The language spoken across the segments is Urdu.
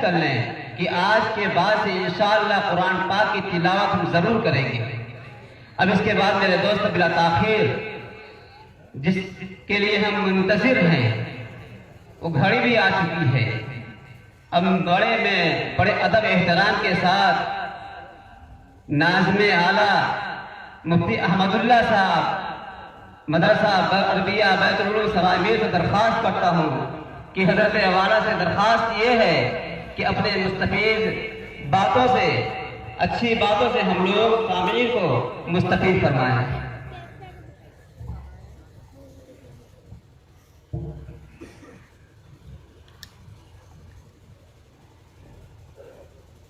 کر لیں کہ آج کے بعد سے انشاءاللہ قرآن پاک کی تلاوت ہم ضرور کریں گے۔ اب اس کے بعد میرے دوست بلا تاخیر جس کے لیے ہم منتظر ہیں وہ گھڑی بھی آ چکی ہے۔ اب بڑے ادب احترام کے ساتھ ناظم اعلیٰ مفتی احمد اللہ صاحب مدرسہ عربیہ بیت العلوم سرائے میر سے درخواست کرتا ہوں کہ حضرت والا سے درخواست یہ ہے کہ اپنے مستفید باتوں سے، اچھی باتوں سے ہم لوگ سامعین کو مستفید فرمائیں۔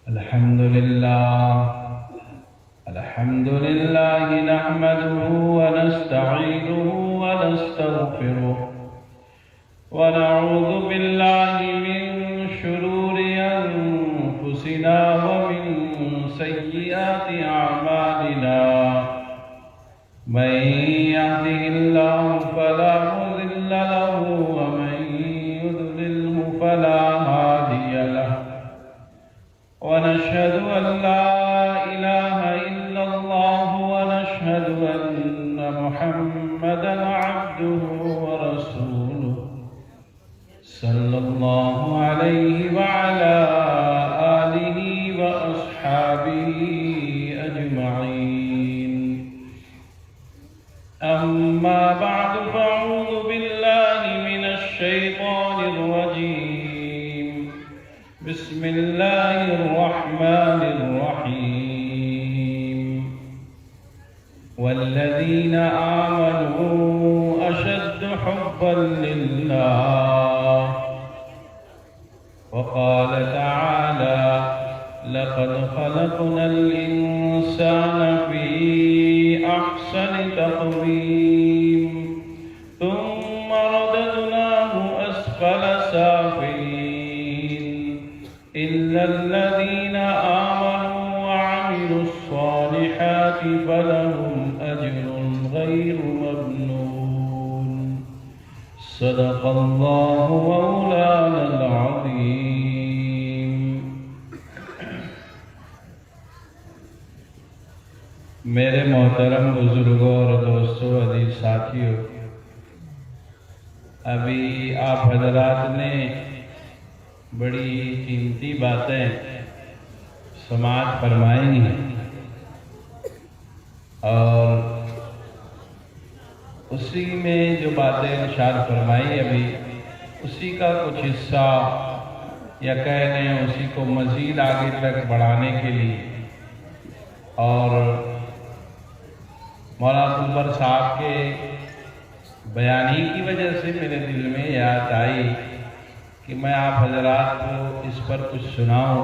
الحمد لله نحمده ونستعينه ونستغفره ونعوذ بالله من شرور أنفسنا ومن سيئات أعمالنا من يهده الله فلا مضل له ومن يضلله فلا هادي له ونشهد أن لا إله إلا الله ونشهد أن محمدا عبده ورسوله صلى الله عليه وعلى آله وأصحابه أجمعين أما بعد فأعوذ بالله من الشيطان الرجيم بسم الله الرحمن الرحيم والذين آمنوا أشد حبا لله وقال تعالى لقد خلقنا الإنسان في أحسن تقويم ثم رددناه أسفل سافلين إلا الذين آمنوا وعملوا الصالحات فلهم أجر غير ممنون صدق الله مولانا العظيم۔ میرے محترم بزرگوں اور دوستوں، عزیز ساتھیوں، ابھی آپ حضرات نے بڑی قیمتی باتیں سماعت فرمائی ہیں اور اسی میں جو باتیں ارشاد فرمائی ابھی اسی کا کچھ حصہ یا کہہ لیں اسی کو مزید آگے تک بڑھانے کے لیے اور مولانا عبدالبر صاحب کے بیانی کی وجہ سے میرے دل میں یاد آئی کہ میں آپ حضرات کو اس پر کچھ سناؤں،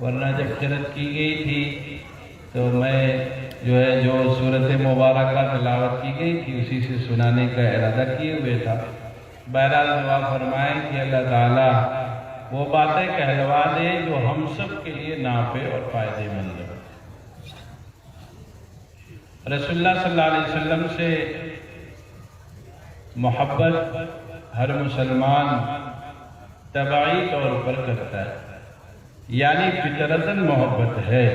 ورنہ جب قرأت کی گئی تھی تو میں جو سورت مبارکہ تلاوت کی گئی تھی اسی سے سنانے کا ارادہ کیے ہوئے تھا۔ بہرحال دعا فرمائیں کہ اللہ تعالیٰ وہ باتیں کہلوا دے جو ہم سب کے لیے نافع اور فائدے مند ہو۔ رسول اللہ صلی اللہ علیہ وسلم سے محبت ہر مسلمان طبعی طور پر کرتا ہے، یعنی فطرتاً محبت ہے،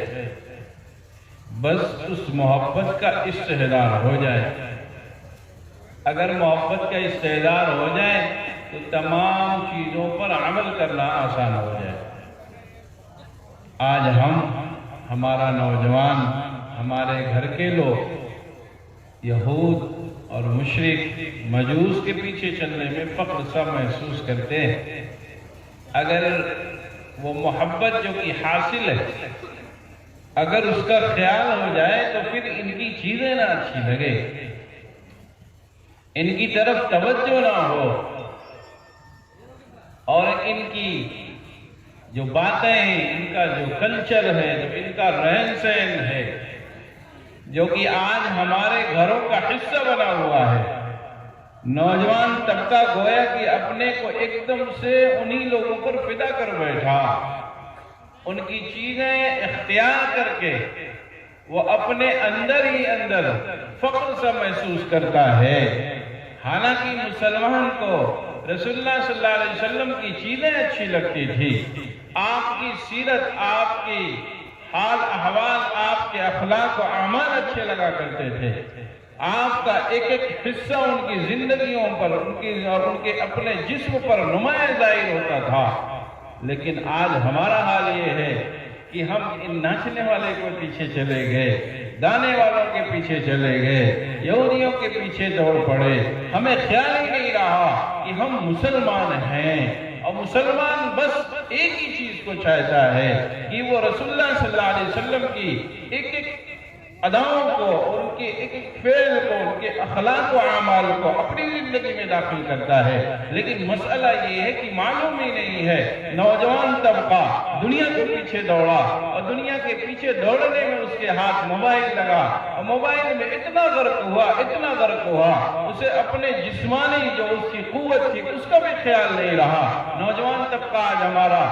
بس اس محبت کا استحضار ہو جائے۔ اگر محبت کا استحضار ہو جائے تو تمام چیزوں پر عمل کرنا آسان ہو جائے۔ آج ہمارا نوجوان، ہمارے گھر کے لوگ یہود اور مشرک مجوس کے پیچھے چلنے میں فخر سا محسوس کرتے ہیں۔ اگر وہ محبت جو کہ حاصل ہے اگر اس کا خیال ہو جائے تو پھر ان کی چیزیں نہ اچھی لگے، ان کی طرف توجہ نہ ہو اور ان کی جو باتیں ہیں، ان کا جو کلچر ہے، جو ان کا رہن سہن ہے، جو کہ آج ہمارے گھروں کا حصہ بنا ہوا ہے، نوجوان طبقہ گویا کہ اپنے کو ایک دم سے انہی لوگوں پر فدا کر بیٹھا، ان کی چیزیں اختیار کر کے وہ اپنے اندر ہی اندر فخر سا محسوس کرتا ہے۔ حالانکہ مسلمان کو رسول اللہ صلی اللہ علیہ وسلم کی چیزیں اچھی لگتی تھی، آپ کی سیرت، آپ کی حال احوال، آپ کے اخلاق و اعمال اچھے لگا کرتے تھے. آپ کا ایک ایک حصہ ان کی زندگیوں پر، ان کے اپنے جسم پر نمایاں ظاہر ہوتا تھا. لیکن آج ہمارا حال یہ ہے کہ ہم ان ناچنے والے کے پیچھے چلے گئے، گانے والوں کے پیچھے چلے گئے، یہودیوں کے پیچھے دوڑ پڑے. ہمیں خیال ہی نہیں رہا کہ ہم مسلمان ہیں، اور مسلمان بس ایک ہی چیز کو چاہتا ہے کہ وہ رسول اللہ صلی اللہ علیہ وسلم کی ایک ایک اداؤں کو، ان کے ایک ایک فعل کو، ان کے اخلاق و اعمال کو اپنی زندگی میں داخل کرتا ہے. لیکن مسئلہ یہ ہے کہ معلوم ہی نہیں ہے. نوجوان طبقہ دنیا کے پیچھے دوڑا، اور دنیا کے پیچھے دوڑنے میں اس کے ہاتھ موبائل لگا، اور موبائل میں اتنا غرق ہوا اسے اپنے جسمانی جو اس کی قوت تھی اس کا بھی خیال نہیں رہا. نوجوان طبقہ آج ہمارا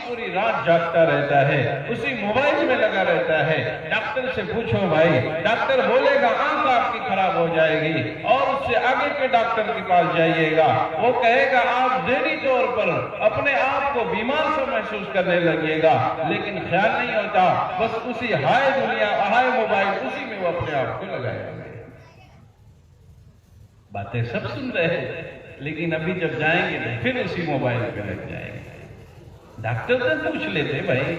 پوری رات جاگتا رہتا ہے، اسی موبائل میں لگا رہتا ہے. ڈاکٹر سے پوچھو بھائی، ڈاکٹر بولے گا آنکھ آپ کی خراب ہو جائے گی، اور اس سے آگے کے ڈاکٹر کے پاس جائیے گا، وہ کہے گا آپ ذہنی طور پر اپنے آپ کو بیمار سے محسوس کرنے لگیے گا. لیکن خیال نہیں ہوتا، بس اسی ہائے دنیا، ہائے موبائل، اسی میں وہ اپنے آپ کو لگائے گا. باتیں سب سن رہے ہیں، لیکن ابھی جب جائیں گے تو پھر اسی موبائل پہ لگ جائیں گے. ڈاکٹر سے پوچھ لیتے بھائی،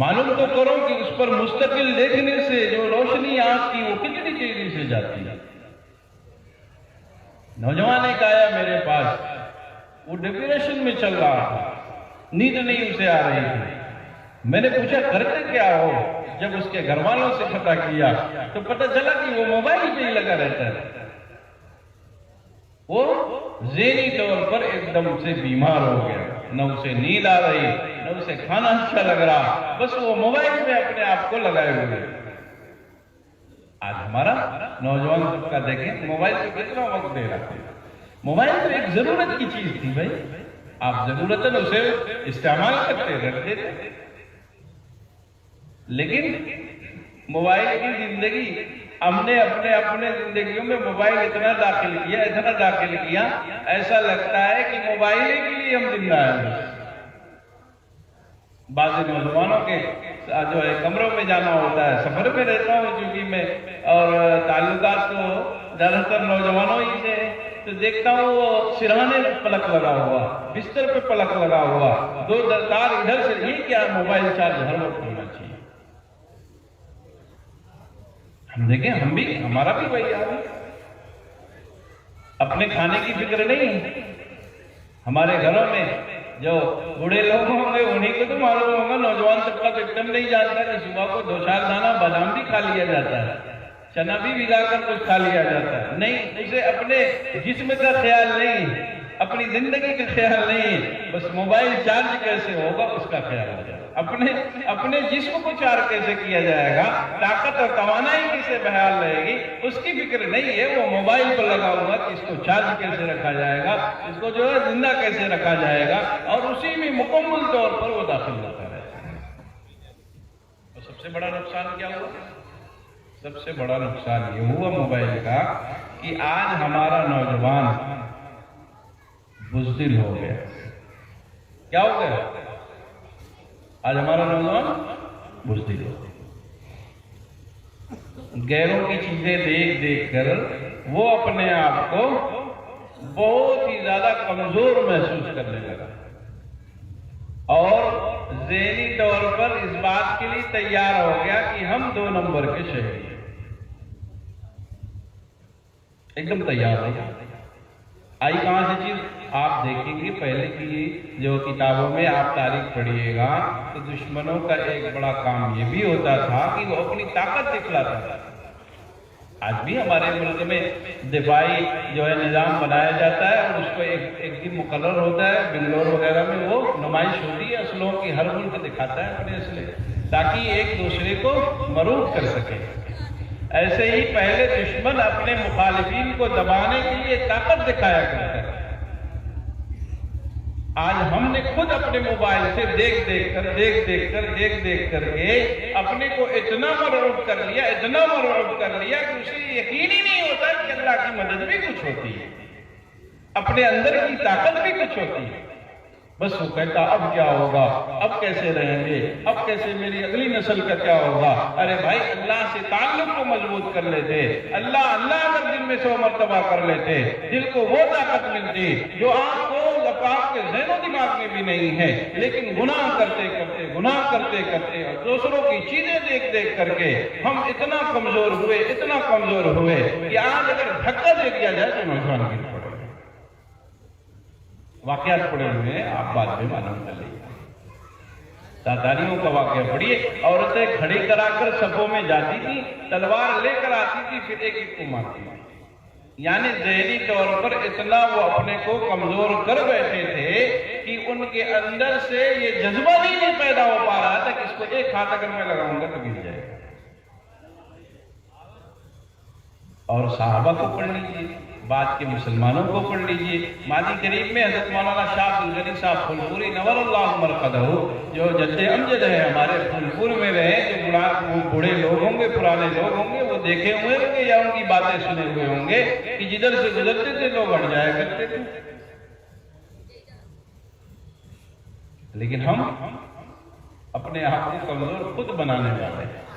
معلوم تو کرو کہ اس پر مستقل دیکھنے سے جو روشنی آنکھ کی وہ کتنی تیزی سے جاتی ہے. نوجوان ایک آیا میرے پاس، وہ ڈپریشن میں چل رہا تھا، نیند نہیں اسے آ رہی تھی. میں نے پوچھا کرتے کیا ہو؟ جب اس کے گھر والوں سے پتہ کیا تو پتہ چلا کہ وہ موبائل پہ ہی لگا رہتا ہے. وہ ذہنی طور پر ایک دم سے بیمار ہو گیا، نہ اسے نیند آ رہی، نہ اسے کھانا اچھا لگ رہا، بس وہ موبائل میں اپنے آپ کو لگائے ہوئے. آج ہمارا نوجوان طبقہ دیکھیں موبائل پہ کتنا وقت دے رہا ہے. موبائل تو ایک ضرورت کی چیز تھی بھائی، آپ ضرورتاً اسے استعمال کرتے رکھتے تھے. لیکن موبائل کی زندگی، ہم نے اپنے زندگیوں میں موبائل اتنا داخل کیا ایسا لگتا ہے کہ موبائل کے لیے ہم زندہ ہیں. بعض نوجوانوں کے جو ہے کمروں میں جانا ہوتا ہے، سفر میں رہتا ہوں چونکہ میں، اور تعلقات تو زیادہ تر نوجوانوں ہی سے، تو دیکھتا ہوں وہ سرہانے پہ پلک لگا ہوا، بستر پہ پلک لگا ہوا، دو تار ادھر سے. یہ کیا موبائل چارج ہر وقت ہونا چاہیے. ہم دیکھیں، ہمارا بھی وہی حال ہے. اپنے کھانے کی فکر نہیں ہے. ہمارے گھروں میں جو بوڑھے لوگ ہوں گے انہیں کو تو معلوم ہوگا، نوجوان طبقہ تو ایک دم نہیں جانتا کہ صبح کو 2-4 دانہ بادام بھی کھا لیا جاتا ہے، چنا بھی بھگا کر کچھ کھا لیا جاتا ہے. نہیں، اسے اپنے جسم کا خیال نہیں، اپنی زندگی کا خیال نہیں، بس موبائل چارج کیسے ہوگا اس کا خیال آ جائے. اپنے جسم کو چارج کیسے کیا جائے گا، طاقت اور توانائی کیسے بحال رہے گی، اس کی فکر نہیں ہے. وہ موبائل پر لگا ہوا کہ اس کو چارج کیسے رکھا جائے گا، اس کو جو ہے زندہ کیسے رکھا جائے گا، اور اسی میں مکمل طور پر وہ داخل ہوتا رہتا ہے. اور سب سے بڑا نقصان کیا ہوا؟ سب سے بڑا نقصان یہ ہوا موبائل کا کہ آج ہمارا نوجوان بزدل ہو گیا. کیا ہو گیا؟ آج ہمارا نوجوان بزدل ہو گیا. غیروں کی چیزیں دیکھ کر وہ اپنے آپ کو بہت ہی زیادہ کمزور محسوس کرنے لگا، اور ذہنی طور پر اس بات کے لیے تیار ہو گیا کہ ہم 2 نمبر کے شہری ہیں. ایک دم تیار ہو گیا. آئی کہاں سے چیز؟ آپ دیکھیں گے پہلے کی جو کتابوں میں آپ تاریخ پڑھیے گا تو دشمنوں کا ایک بڑا کام یہ بھی ہوتا تھا کہ وہ اپنی طاقت دکھلاتا تھا. آج بھی ہمارے ملک میں دفاعی جو ہے نظام بنایا جاتا ہے، اور اس کو ایک دن مقرر ہوتا ہے، بنگلور وغیرہ میں وہ نمائش ہوتی ہے اسلحوں کی. ہر ملک دکھاتا ہے اپنے اسلحے تاکہ ایک دوسرے کو مروب کر سکے. ایسے ہی پہلے دشمن اپنے مخالفین کو دبانے کے لیے طاقت دکھایا کرتا ہے. آج ہم نے خود اپنے موبائل سے دیکھ دیکھ کر کے اپنے کو اتنا مرعوب کر لیا کہ اسے یقین ہی نہیں ہوتا کہ اللہ کی مدد بھی کچھ ہوتی ہے، اپنے اندر کی طاقت بھی کچھ ہوتی ہے. بس وہ کہتا اب کیا ہوگا، اب کیسے رہیں گے، اب کیسے میری اگلی نسل کا کیا ہوگا۔ ارے بھائی اللہ سے تعلق کو مضبوط کر لیتے، اللہ اللہ اگر دل میں 100 مرتبہ کر لیتے، دل کو وہ طاقت ملتی جو آپ کو آپ کے ذہن و دماغ میں بھی نہیں ہے، لیکن گناہ کرتے کرتے اور دوسروں کی چیزیں دیکھ کر کے ہم اتنا کمزور ہوئے کہ آج اگر دھکا دے دیا جائے تو نوجوان گر پڑے۔ واقعات پڑے ہوئے ہیں، آپ بعد میں معلوم کر لیجیے۔ تاتاریوں کا واقعہ پڑھیے، عورتیں کھڑی کرا کر صفوں میں جاتی تھی، تلوار لے کر آتی تھی، پھر ایک ایک کو مارتی تھی۔ یعنی ذہنی طور پر اتنا وہ اپنے کو کمزور کر بیٹھے تھے کہ ان کے اندر سے یہ جذبہ نہیں پیدا ہو پا رہا تھا کہ اس کو ایک ہاتھ اگر میں لگاؤں گا تو گر جائے گا۔ اور صحابہ کو پڑھ لیجیے، بعد کے مسلمانوں کو پڑھ لیجیے۔ ماضی قریب میں حضرت مولانا شاہ عبدالغنی صاحب پھولپوری نور اللہ مرقدہ جو جد امجد ہے ہمارے پھولپور میں رہے، جو بوڑھے لوگ ہوں گے، پرانے لوگ ہوں گے، وہ دیکھے ہوئے ہوں گے یا ان کی باتیں سنے ہوئے ہوں گے کہ جدھر سے گزرتے تھے لوگ ہٹ جایا کرتے تھے۔ لیکن ہم اپنے آپ کو کمزور خود بنانے والے ہیں۔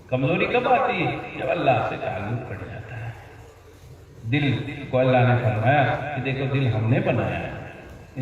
کمزوری کب آتی ہے؟ جب اللہ سے تعلق کٹ جاتا ہے۔ دل کو اللہ نے فرمایا کہ دیکھو دل ہم نے بنایا ہے،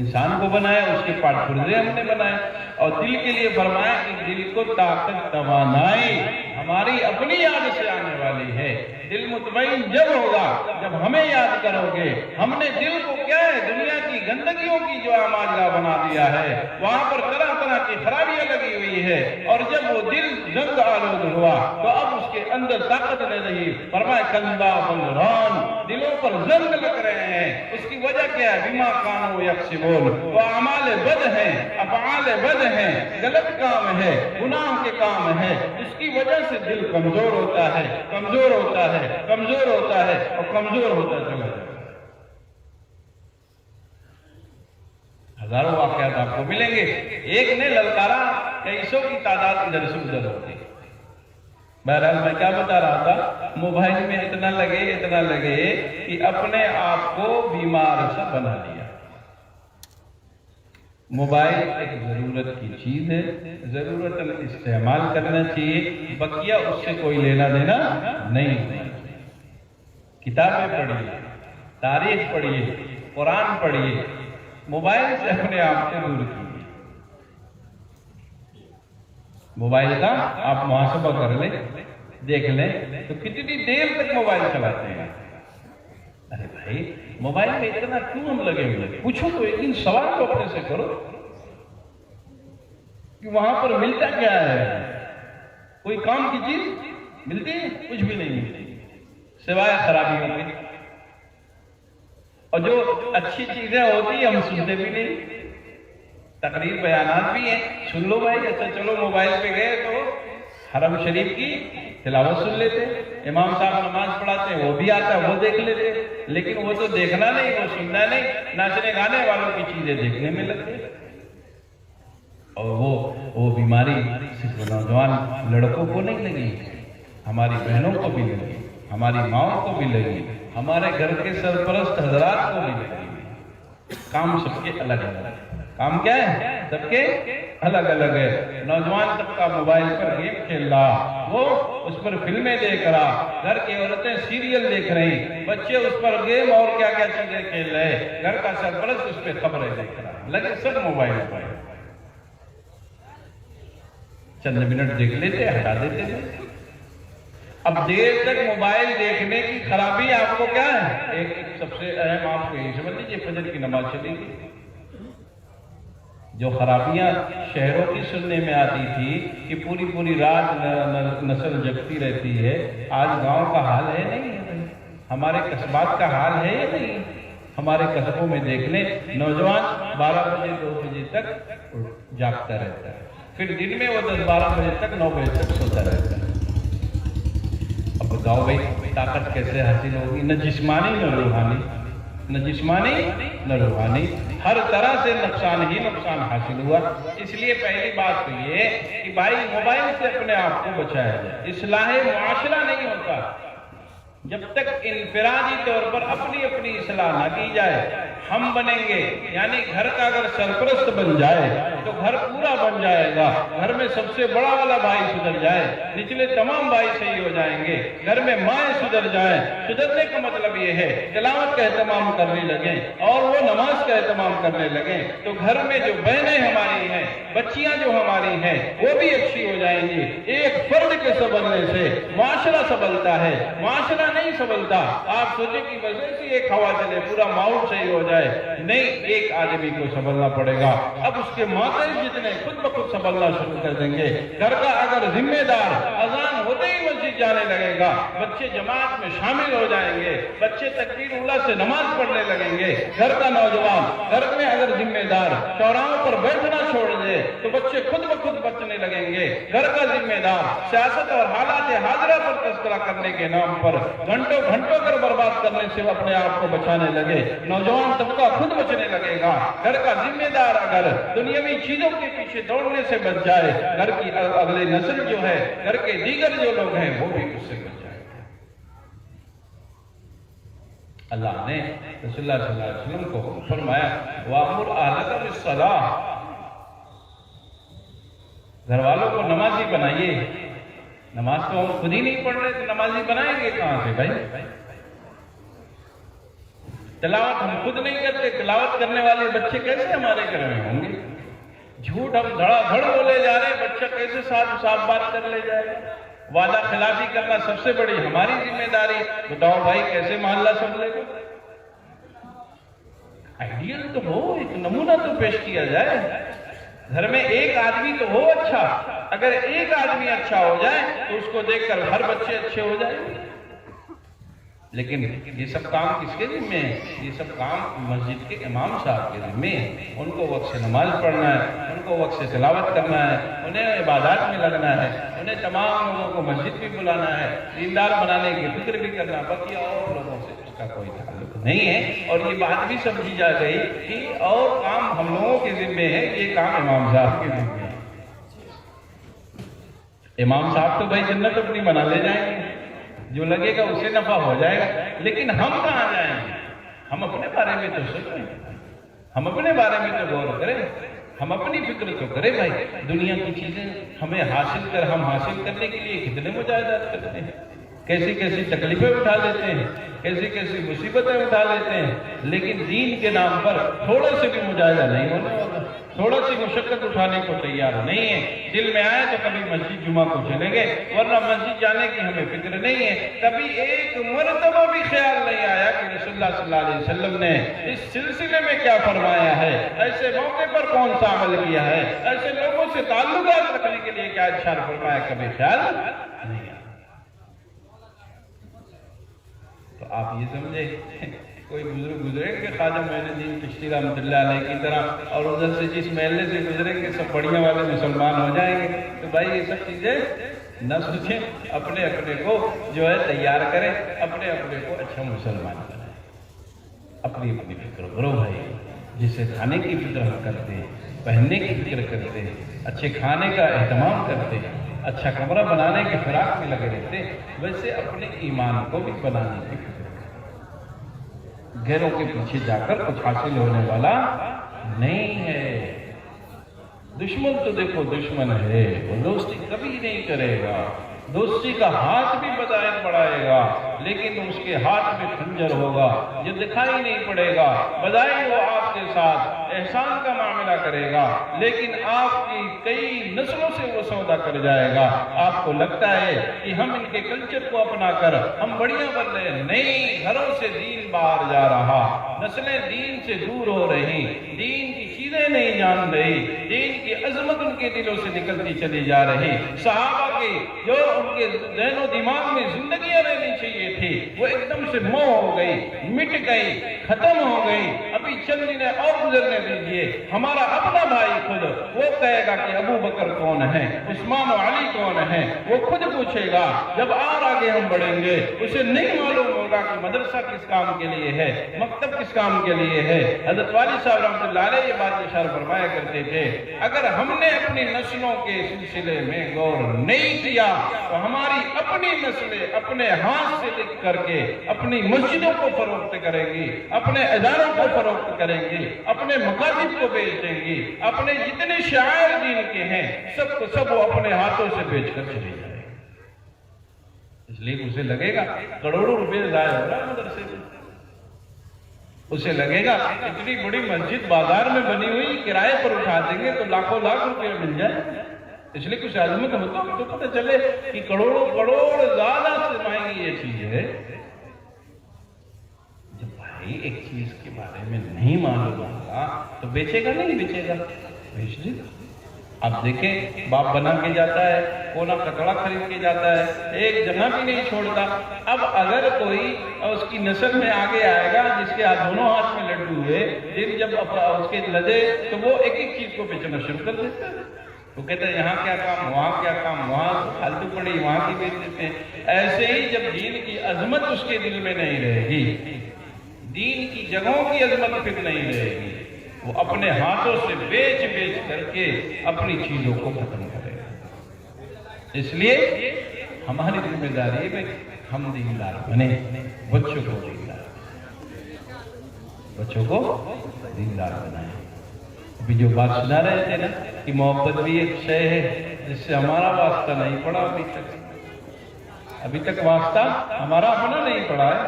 انسان کو بنایا، اس کے پارٹ پرزے ہم نے بنائے، اور دل کے لیے فرمایا کہ دل کو طاقت توانائی ہماری اپنی یاد سے آنے والی ہے۔ دل مطمئن جب ہوگا جب ہمیں یاد کرو گے۔ ہم نے دل کو کیا ہے، دنیا کی گندگیوں کی جو ماجرا بنا دیا ہے، وہاں پر طرح طرح کی خرابیاں لگی ہوئی ہے، اور جب وہ دل زنگ آلود ہوا تو اب اس کے اندر طاقت نہیں رہی۔ فرمایا کندہ بلران، دلوں پر زنگ لگ رہے ہیں۔ اس کی وجہ کیا ہے؟ بما کانوا یکسبون، وہ اعمال بد ہیں، افعال بد ہیں، غلط کام ہے، گناہ کے کام ہے، اس کی وجہ سے دل کمزور ہوتا ہے، کمزور ہوتا ہے، کمزور ہوتا ہے، اور کمزور ہوتا چلا جاتا ہے۔ ہزاروں واقعات آپ کو ملیں گے، ایک نے للکارا کئی سو کی تعداد ادھر سے ادھر ہوتی۔ بہرحال میں کیا بتا رہا تھا، موبائل میں اتنا لگے کہ اپنے آپ کو بیمار سا بنا لیا۔ موبائل ایک ضرورت کی چیز ہے، ضرورت استعمال کرنا چاہیے، بقیہ اس سے کوئی لینا دینا نہیں ہونا چاہیے۔ کتابیں پڑھیے، تاریخ پڑھیے، قرآن پڑھیے، موبائل سے اپنے آپ سے دور کیجیے۔ موبائل کا آپ محاسبہ کر لیں، دیکھ لیں تو کتنی دیر تک موبائل چلاتے ہیں۔ ارے بھائی موبائل میں اتنا کیوں ہم لگے ہوئے؟ پوچھو تو ایک دن سوال تو اپنے سے کرو کہ وہاں پر ملتا کیا ہے؟ کوئی کام کی چیز ملتی ہے؟ کچھ بھی نہیں ملتی سوائے خرابیوں کے۔ اور جو اچھی چیزیں ہوتی ہیں ہم سنتے بھی نہیں، تقریر بیانات بھی ہیں، سن لو بھائی، اچھا چلو موبائل پہ گئے تو حرم شریف کی تلاوت سن لیتے، امام صاحب نماز پڑھاتے ہیں وہ بھی آتا ہے وہ دیکھ لیتے، لیکن وہ تو دیکھنا نہیں، وہ سننا نہیں، ناچنے گانے والوں کی چیزیں دیکھنے میں لگتے۔ اور وہ بیماری صرف نوجوان لڑکوں کو نہیں لگی، ہماری بہنوں کو بھی لگی، ہماری ماؤں کو بھی لگی، ہمارے گھر کے سرپرست حضرات کو بھی لگی۔ کام سب کے الگ الگ ہے۔ کام کیا ہے؟ سب کے الگ الگ ہے۔ نوجوان سب کا موبائل پر گیم کھیل رہا، وہ اس پر فلمیں دیکھ رہا، گھر کی عورتیں سیریل دیکھ رہی، بچے اس پر گیم اور کیا کیا چیزیں کھیل رہے، گھر کا سرپرست اس پہ خبریں دیکھ رہا، لگے سب موبائل پر۔ چند منٹ دیکھ لیتے، ہٹا دیتے تھے۔ اب دیر تک موبائل دیکھنے کی خرابی آپ کو کیا ہے؟ ایک سب سے اہم آپ کو یہ سمجھ لیجیے، فجر کی نماز چلی گئی۔ جو خرابیاں شہروں کی سننے میں آتی تھی کہ پوری رات نسل جگتی رہتی ہے، آج گاؤں کا حال ہے نہیں ہے، ہمارے قصبات کا حال ہے یا نہیں؟ ہمارے قصبوں میں دیکھ لیں، نوجوان 12 بجے 2 بجے تک جاگتا رہتا ہے، پھر دن میں وہ 10-12 بجے تک 9 بجے تک سوتا رہتا ہے۔ اب بتاؤ بھائی طاقت کیسے حاصل ہوگی؟ نہ جسمانی نہ روحانی، نہ جسمانی نہ روحانی، ہر طرح سے نقصان ہی نقصان حاصل ہوا۔ اس لیے پہلی بات تو یہ کہ بھائی موبائل سے اپنے آپ کو بچایا جائے۔ اصلاح معاشرہ نہیں ہوتا جب تک انفرادی طور پر اپنی اصلاح نہ کی جائے۔ ہم بنیں گے، یعنی گھر کا اگر سرپرست بن جائے تو گھر پورا بن جائے گا۔ گھر میں سب سے بڑا والا بھائی سدھر جائے، نچلے تمام بھائی صحیح ہو جائیں گے۔ گھر میں مائیں سدھر جائیں، سدھرنے کا مطلب یہ ہے تلاوت کا اہتمام کرنے لگیں اور وہ نماز کا اہتمام کرنے لگیں، تو گھر میں جو بہنیں ہماری ہیں، بچیاں جو ہماری ہیں، وہ بھی اچھی ہو جائیں گی۔ ایک فرد کے سنبھلنے سے معاشرہ سنبھلتا ہے، معاشرہ نہیں سنبھلتا۔ آپ سوچیں کہ بس ایسی ایک ہوا چلے پورا ماحول صحیح ہو جائے، نہیں، ایک آدمی کو سنبھلنا پڑے گا۔ اب اس کے ماتحت جتنے خود بخود سنبھلنا شروع کر دیں گے۔ گھر کا اگر ذمہ دار اذان ہوتے ہی مسجد جانے لگے گا، بچے جماعت میں شامل ہو جائیں گے، بچے تکبیر اولیٰ سے نماز پڑھنے لگیں گے۔ گھر کا نوجوان گھر میں اگر ذمہ دار چوراہوں پر بیٹھنا چھوڑ دے تو بچے خود بخود بچنے لگیں گے۔ گھر کا ذمہ دار سیاست اور حالات حاضرہ پر تذکرہ کرنے کے نام پر گھنٹوں گھنٹوں کر برباد کرنے سے اپنے آپ کو بچانے لگے، نوجوان طبقہ خود بچنے لگے گا۔ گھر کا ذمہ دار اگر دنیاوی چیزوں کے پیچھے دوڑنے سے بچ جائے، گھر کی اگلی نسل جو ہے، گھر کے دیگر جو لوگ ہیں، وہ بھی اس سے بچ جائے۔ اللہ نے رسول اللہ صلی اللہ علیہ وسلم کو فرمایا وَأْمُرْ أَهْلَكَ بِالصَّلَاةِ، گھر والوں کو نمازی بنائیے۔ نماز تو ہم خود ہی نہیں پڑھ رہے تو نمازی بنائیں گے کہاں سے بھائی؟ تلاوت ہم خود نہیں کرتے، تلاوت کرنے والے بچے کیسے ہمارے گھر میں ہوں گے؟ جھوٹ ہم دھڑا دھڑ بولے جا رہے ہیں، بچہ کیسے صاف بات کر لے جائے گا؟ وعدہ خلافی کرنا سب سے بڑی ہماری ذمہ داری۔ بتاؤ بھائی کیسے محلہ سنبھلے گا؟ آئیڈیل تو ہو، ایک نمونہ تو پیش کیا جائے۔ گھر میں ایک آدمی تو ہو اچھا، اگر ایک آدمی اچھا ہو جائے تو اس کو دیکھ کر ہر بچے اچھے ہو جائیں گے۔ لیکن یہ سب کام کس کے ذمہ ہے؟ یہ سب کام مسجد کے امام صاحب کے ذمہ ہے۔ ان کو وقت سے نماز پڑھنا ہے، ان کو وقت سے تلاوت کرنا ہے، انہیں عبادات میں لگنا ہے، انہیں تمام لوگوں کو مسجد بھی بلانا ہے، دیندار بنانے کی فکر بھی کرنا، باقی اور لوگوں سے اس کا کوئی تعلق نہیں ہے۔ اور یہ بات بھی سمجھی جا گئی کہ اور کام ہم لوگوں کے ذمہ ہے، یہ کام امام صاحب کے ذمہ ہے۔ امام صاحب تو بھائی جنت اپنی بنا لے جائیں گے، جو لگے گا اسے نفع ہو جائے گا، لیکن ہم کہاں جائیں گے؟ ہم اپنے بارے میں تو سوچیں، ہم اپنے بارے میں تو غور کریں، ہم اپنی فکر تو کریں بھائی۔ دنیا کی چیزیں ہمیں ہم حاصل کرنے کے لیے کتنے مجاہدات کرتے ہیں، کیسی کیسی تکلیفیں اٹھا لیتے ہیں، کیسی کیسی مصیبتیں اٹھا لیتے ہیں، لیکن دین کے نام پر تھوڑے سے بھی مجاہدہ نہیں ہونے والا، تھوڑا سی مشقت اٹھانے کو تیار نہیں ہے۔ دل میں آئے تو کبھی مسجد جمعہ کو چلیں گے، ورنہ مسجد جانے کی ہمیں فکر نہیں ہے۔ کبھی ایک مرتبہ بھی خیال نہیں آیا کہ رسول اللہ صلی اللہ علیہ وسلم نے اس سلسلے میں کیا فرمایا ہے، ایسے موقع پر کون سا عمل کیا ہے، ایسے لوگوں سے تعلقات رکھنے کے لیے کیا ارشاد فرمایا، کبھی خیال نہیں آیا۔ تو آپ یہ سمجھے کوئی بزرگ گزریں گے خواجہ معین الدین چشتی رحمۃ اللہ علیہ کی طرح، اور ادھر سے جس محلے سے گزریں گے سب بڑھیا والے مسلمان ہو جائیں گے؟ تو بھائی یہ سب چیزیں نہ سوچیں، اپنے اپنے کو جو ہے تیار کریں، اپنے اپنے کو اچھا مسلمان کریں، اپنی اپنی فکر کرو بھائی۔ جسے کھانے کی فکر ہم کرتے ہیں، پہننے کی فکر کرتے ہیں، اچھے کھانے کا اہتمام کرتے ہیں، اچھا کمرہ بنانے کے فراق میں لگے رہتے ہیں، ویسے اپنے ایمان کو بھی بنانے کی فکر کریں۔ غیروں کے پیچھے جا کر کچھ حاصل ہونے والا نہیں ہے۔ دشمن تو دیکھو دشمن ہے، وہ دوستی کبھی نہیں کرے گا، دوستی کا ہاتھ بھی بظاہر بڑھائے گا، لیکن اس کے ہاتھ میں خنجر ہوگا، یہ دکھائی نہیں پڑے گا۔ بظاہر وہ آپ کے ساتھ احسان کا معاملہ کرے گا، لیکن آپ کی کئی نسلوں سے وہ سودا کر جائے گا۔ آپ کو لگتا ہے کہ ہم ان کے کلچر کو اپنا کر ہم بڑھیا بن رہے ہیں، نہیں، گھروں سے دین باہر جا رہا، نسلیں دین سے دور ہو رہی، دین کی چیزیں نہیں جان رہی، دین کی عظمت ان کے دلوں سے نکلتی چلی جا رہی۔ صحابہ کی جو ان کے ذہن و دماغ میں زندگیاں رہنی چاہیے تھی، وہ ایک دم سے مو ہو گئی، مٹ گئی، ختم ہو گئی۔ ابھی چند دن اور گزرنے دیجیے، ہمارا اپنا بھائی خود وہ کہے گا کہ ابو بکر کون ہے، عثمان و علی کون ہے، وہ خود پوچھے گا۔ جب اور آگے ہم بڑھیں گے اسے نہیں معلوم ہوگا ہوگا کہ مدرسہ کس کام کے لیے ہے، مکتب کس کام کے لیے ہے۔ حضرت والی صاحب رحمۃ اللہ علیہ یہ بات اشارہ فرمایا کرتے تھے، اگر ہم نے اپنی نسلوں کے سلسلے میں غور نہیں کیا تو ہماری اپنی نسلیں اپنے ہاتھ سے لکھ کر کے اپنی مسجدوں کو فروخت کریں گی، اپنے اداروں کو فروخت کریں گی، اپنے مکاتب کو بیچ دیں گی، اپنے جتنے شعائر دین کے ہیں سب کو سب وہ اپنے ہاتھوں سے بیچ کر چلے جائیں۔ اس لیے اسے لگے گا کروڑوں روپے ضائع ہو رہا ہے مدرسے میں، اسے لگے گا اتنی بڑی مسجد بازار میں بنی ہوئی کرائے پر اٹھا دیں گے تو لاکھوں لاکھ روپے مل جائے۔ اس لیے کچھ عظمت ہوتا تو پتہ چلے کہ کروڑوں کروڑ زیادہ سرمایہ کی یہ چیز ہے۔ جب بھائی ایک چیز کے بارے میں نہیں معلوم ہوگا تو بیچے گا نہیں بیچے گا، بیچ دے گا۔ اب دیکھیں باپ بنا کے جاتا ہے، کونا کٹڑا خرید کے جاتا ہے، ایک جگہ بھی نہیں چھوڑتا۔ اب اگر کوئی اس کی نسل میں آگے آئے گا جس کے دونوں ہاتھ میں لڈو ہوئے، دن جب اس کے لدے تو وہ ایک ایک چیز کو بیچنا شروع کر دیتا ہے۔ وہ کہتے ہیں یہاں کیا کام، وہاں کیا کام، وہاں پھالتو پڑی وہاں کی بیچ دیتے ہیں۔ ایسے ہی جب دین کی عظمت اس کے دل میں نہیں رہے گی، دین کی جگہوں کی عظمت پھر نہیں رہے گی، وہ اپنے ہاتھوں سے بیچ بیچ کر کے اپنی چیزوں کو ختم کرے گا۔ اس لیے ہماری ذمہ داری ہے ہم دیندار بنے، بچوں کو دیندار بنائیں۔ ابھی جو بات سنا رہے تھے نا کہ محبت بھی ایک شے ہے جس سے ہمارا واسطہ نہیں پڑا، ابھی تک واسطہ ہمارا اپنا نہیں پڑا ہے۔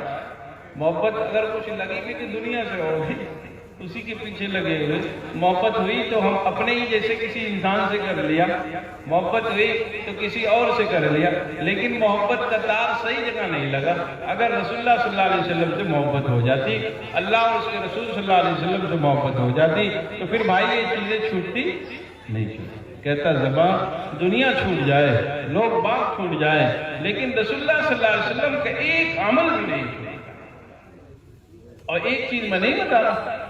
محبت اگر کچھ لگی بھی تو دنیا سے ہوگی، اسی کے پیچھے لگے ہوئے۔ محبت ہوئی تو ہم اپنے ہی جیسے کسی انسان سے کر لیا، محبت ہوئی تو کسی اور سے کر لیا، لیکن محبت کا تار صحیح جگہ نہیں لگا۔ اگر رسول اللہ صلی اللہ علیہ وسلم سے محبت ہو جاتی، اللہ اور اس کے رسول صلی اللہ علیہ وسلم سے محبت ہو جاتی تو پھر بھائی یہ چیزیں چھوٹتی نہیں چھوٹتی۔ کہتا زبان دنیا چھوٹ جائے، لوگ باغ چھوٹ جائے، لیکن رسول اللہ صلی اللہ علیہ وسلم کا ایک عمل بھی نہیں چھوٹتا۔ اور ایک چیز میں نہیں بتا رہا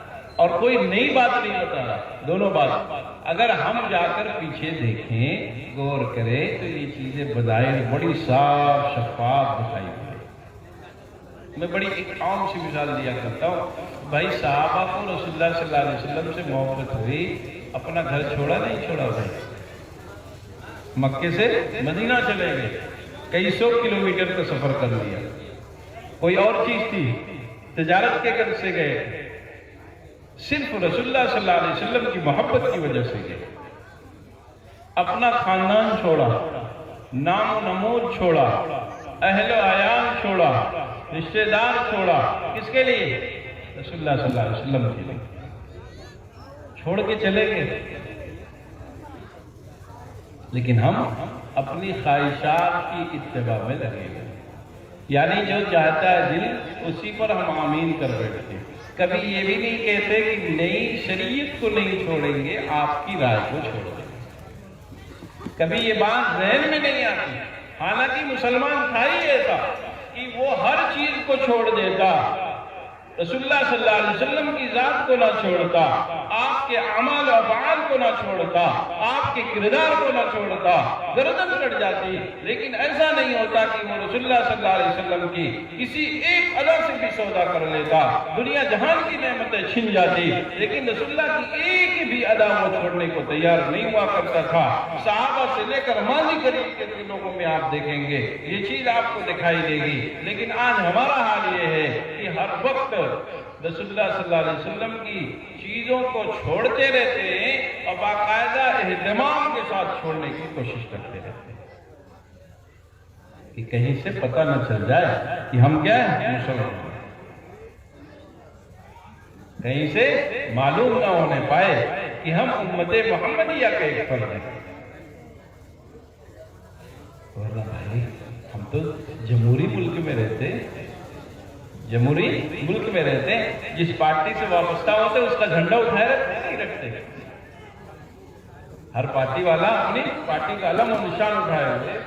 اور کوئی نئی بات نہیں بتا رہا، دونوں بات اگر ہم جا کر پیچھے دیکھیں، غور کریں تو یہ چیزیں بظاہر بڑی صاف شفاف دکھائی پڑے۔ میں بڑی ایک عام سی مثال دیا کرتا ہوں، بھائی صحابہ کو رسول اللہ صلی اللہ علیہ وسلم سے محبت ہوئی، اپنا گھر چھوڑا نہیں چھوڑا بھائی، مکے سے مدینہ چلے گئے، کئی سو کلومیٹر کا سفر کر لیا۔ کوئی اور چیز تھی، تجارت کے غرض سے گئے، صرف رسول اللہ صلی اللہ علیہ وسلم کی محبت کی وجہ سے گئے۔ اپنا خاندان چھوڑا، نام و نمود چھوڑا، اہل و عیال چھوڑا، رشتہ دار چھوڑا، کس کے لیے؟ رسول اللہ صلی اللہ علیہ وسلم کے لیے چھوڑ کے چلے گئے۔ لیکن ہم اپنی خواہشات کی اتباع میں لگے گئے، یعنی جو چاہتا ہے دل اسی پر ہم آمین کر بیٹھتے ہیں۔ کبھی یہ بھی نہیں کہتے کہ نئی شریعت کو نہیں چھوڑیں گے، آپ کی رائے کو چھوڑ دیں گے۔ کبھی یہ بات ذہن میں نہیں آتی، حالانکہ مسلمان تھا ہی ایسا کہ وہ ہر چیز کو چھوڑ دیتا، رسول اللہ صلی اللہ علیہ وسلم کی ذات کو نہ چھوڑتا، آپ کے اعمال و افعال کو نہ چھوڑتا، آپ کے کردار کو نہ چھوڑتا، گردن کٹ جاتی، لیکن ایسا نہیں ہوتا کہ وہ رسول اللہ صلی اللہ علیہ وسلم کی کسی ایک ادا سے بھی سودا کر لیتا، دنیا جہان کی نعمتیں چھن جاتی، لیکن رسول اللہ کی ایک بھی ادا وہ چھوڑنے کو تیار نہیں ہوا کرتا تھا۔ صحابہ سے لے کر ماضی قریب کے لوگوں میں آپ دیکھیں گے یہ چیز آپ کو دکھائی دے گی، لیکن آج ہمارا حال یہ ہے کہ ہر وقت رسول اللہ صلی اللہ علیہ وسلم کی چیزوں کو چھوڑتے رہتے ہیں اور باقاعدہ اہتمام کے ساتھ چھوڑنے کی کوشش کرتے رہتے ہیں کہ کہیں سے پتہ نہ چل جائے کہ ہم کیا ہیں، مسلمان، کہیں سے معلوم نہ ہونے پائے کہ ہم امت محمدیہ کے ایک فرد ہیں۔ ورنہ بھائی ہم تو جمہوری ملک میں رہتے ہیں، جمہوری ملک میں رہتے ہیں، جس پارٹی سے وابستہ ہوتے اس کا جھنڈا اٹھائے رکھتے نہیں رکھتے، ہر پارٹی والا اپنی پارٹی کا علم و نشان اٹھائے ہوئے،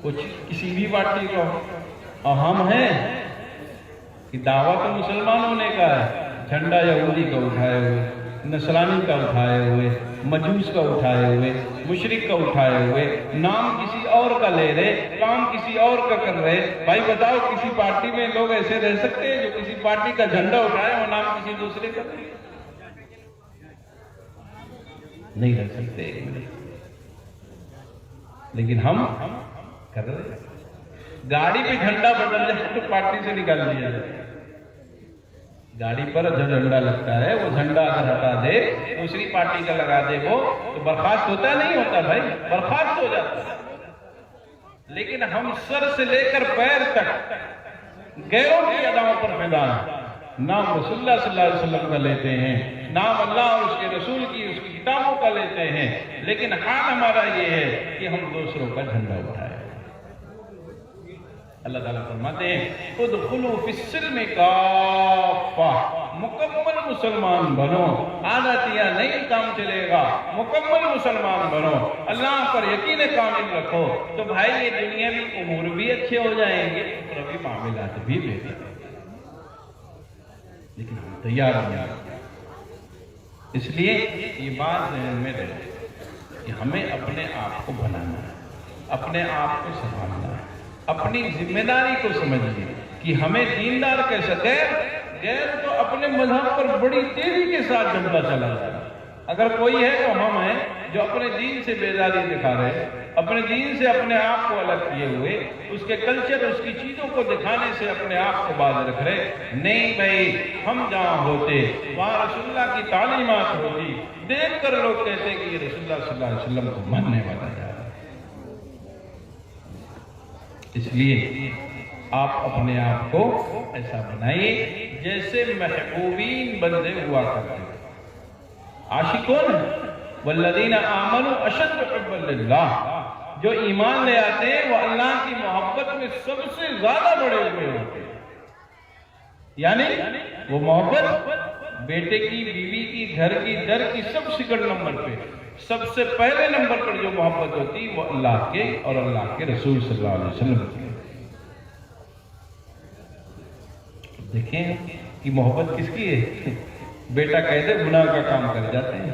کچھ کسی بھی پارٹی کو، اور ہم ہیں کہ دعویٰ تو مسلمان ہونے کا ہے، جھنڈا یہودی کا اٹھائے ہوئے۔ نصرانی کا اٹھائے ہوئے، مجوس کا اٹھائے ہوئے، مشرک کا اٹھائے ہوئے، نام کسی اور کا لے رہے، کام کسی اور کا کر رہے۔ بھائی بتاؤ، کسی پارٹی میں لوگ ایسے رہ سکتے ہیں جو کسی پارٹی کا جھنڈا اٹھائے اور نام کسی دوسرے کا؟ نہیں رہ سکتے ایک منٹ۔ لیکن ہم کر رہے ہیں۔ گاڑی پہ جھنڈا بدل جائے تو پارٹی سے نکال دیا جائے۔ گاڑی پر جو جھنڈا لگتا ہے وہ جھنڈا اگر ہٹا دے، دوسری پارٹی کا لگا دے وہ، تو برخاست ہوتا نہیں ہوتا بھائی؟ برخاست ہو جاتا ہے۔ لیکن ہم سر سے لے کر پیر تک غیروں کی اداؤں پر فدا ہیں۔ نام رسول اللہ صلی اللہ علیہ وسلم کا لیتے ہیں، نام اللہ اور اس کے رسول کی، اس کی کتابوں کا لیتے ہیں، لیکن حال ہمارا یہ ہے کہ ہم دوسروں کا جھنڈا اٹھائے۔ اللہ تعالیٰ فرماتے ہیں ادخلوا فی السلم کافہ، مکمل مسلمان بنو، عادتیاں نہیں کام چلے گا، مکمل مسلمان بنو، اللہ پر یقین کامل رکھو، تو بھائی یہ دنیاوی امور بھی اچھے ہو جائیں گے، اخروی معاملات بھی بہتر۔ لیکن ہم تیار نہیں، اس لیے یہ بات ذہن میں رہے کہ ہمیں اپنے آپ کو بنانا ہے، اپنے آپ کو سنبھالنا ہے، اپنی ذمہ داری کو سمجھیے کہ ہمیں دیندار کیسے غیر تو اپنے مذہب پر بڑی تیزی کے ساتھ جمتا چلا جائے۔ اگر کوئی ہے تو ہم ہیں جو اپنے دین سے بیزاری دکھا رہے، اپنے دین سے اپنے آپ کو الگ کیے ہوئے، اس کے کلچر، اس کی چیزوں کو دکھانے سے اپنے آپ کو باز رکھ رہے۔ نہیں بھائی، ہم جہاں ہوتے وہاں رسول اللہ کی تعلیمات ہوتی، دیکھ کر لوگ کہتے کہ یہ رسول اللہ صلی اللہ علیہ وسلم کو ماننے والا ہے۔ اس لیے آپ اپنے آپ کو ایسا بنائیے جیسے محبوبین بندے ہوا کرتے ہیں۔ عاشق کون ہے؟ والذین آمنوا اشد حبا للہ، جو ایمان لے آتے ہیں وہ اللہ کی محبت میں سب سے زیادہ بڑے ہوئے ہوتے ہیں۔ یعنی وہ محبت بیٹے کی، بیوی کی، گھر کی، در کی سب سیکنڈ نمبر پہ، سب سے پہلے نمبر پر جو محبت ہوتی وہ اللہ کے اور اللہ کے رسول صلی اللہ علیہ وسلم کی۔ دیکھیں کہ محبت کس کی ہے؟ بیٹا کہہ دے گناہ کا کام کر جاتے ہیں،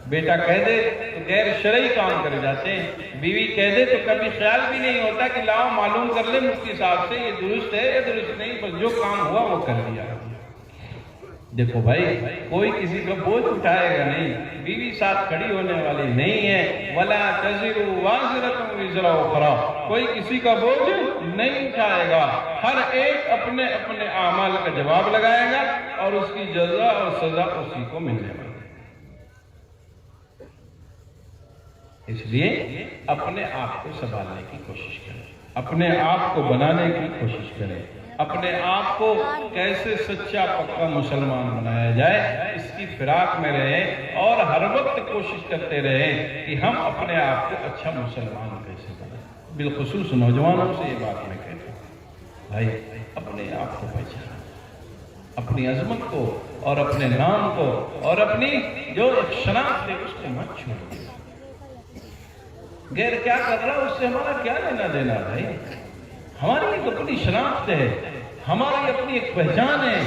بیٹا کہہ دے تو غیر شرعی کام کر جاتے ہیں، بیوی کہہ دے تو کبھی خیال بھی نہیں ہوتا کہ لاؤ معلوم کر لے مفتی صاحب سے یہ درست ہے یا درست نہیں، بس جو کام ہوا وہ کر دیا۔ دیکھو بھائی، کوئی کسی کا بوجھ اٹھائے گا نہیں، بیوی ساتھ کھڑی ہونے والی نہیں ہے۔ وَلَا تَزِرُ وَازِرَةٌ وِزْرَ أُخْرَىٰ، کوئی کسی کا بوجھ نہیں اٹھائے گا، ہر ایک اپنے اپنے اعمال کا جواب لگائے گا اور اس کی جزا اور سزا اسی کو ملنے والی ہے۔ اس لیے اپنے آپ کو سنبھالنے کی کوشش کریں، اپنے آپ کو بنانے کی کوشش کریں، اپنے آپ کو کیسے سچا پکا مسلمان بنایا جائے اس کی فراق میں رہیں، اور ہر وقت کوشش کرتے رہیں کہ ہم اپنے آپ کو اچھا مسلمان کیسے بنائیں۔ بالخصوص نوجوانوں سے یہ بات میں کہتا ہوں، بھائی اپنے آپ کو پہچانیں، اپنی عظمت کو اور اپنے نام کو اور اپنی جو شناخت ہے اس کو مت چھوڑیں۔ غیر کیا کر رہا اس سے ہمارا کیا لینا دینا بھائی؟ ہماری ایک اپنی شناخت ہے، ہماری اپنی ایک پہچان ہے،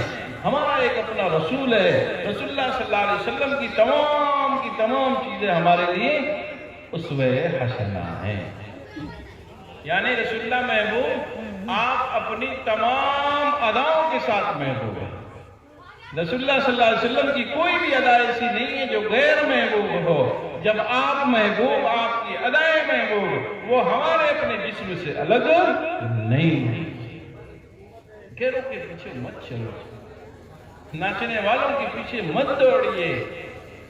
ہمارا ایک اپنا رسول ہے، رسول اللہ صلی اللہ علیہ وسلم کی تمام چیزیں ہمارے لیے اسوہ حسنہ ہیں۔ یعنی رسول اللہ محبوب، آپ اپنی تمام اداؤں کے ساتھ محبوب ہیں۔ رسول اللہ صلی اللہ علیہ وسلم کی کوئی بھی ادا ایسی نہیں ہے جو غیر محبوب ہو۔ جب آپ محبوب، آپ کی ادائیں محبوب، وہ ہمارے اپنے جسم سے الگ نہیں ہے۔ غیروں کے پیچھے مت چلو، ناچنے والوں کے پیچھے مت دوڑیے۔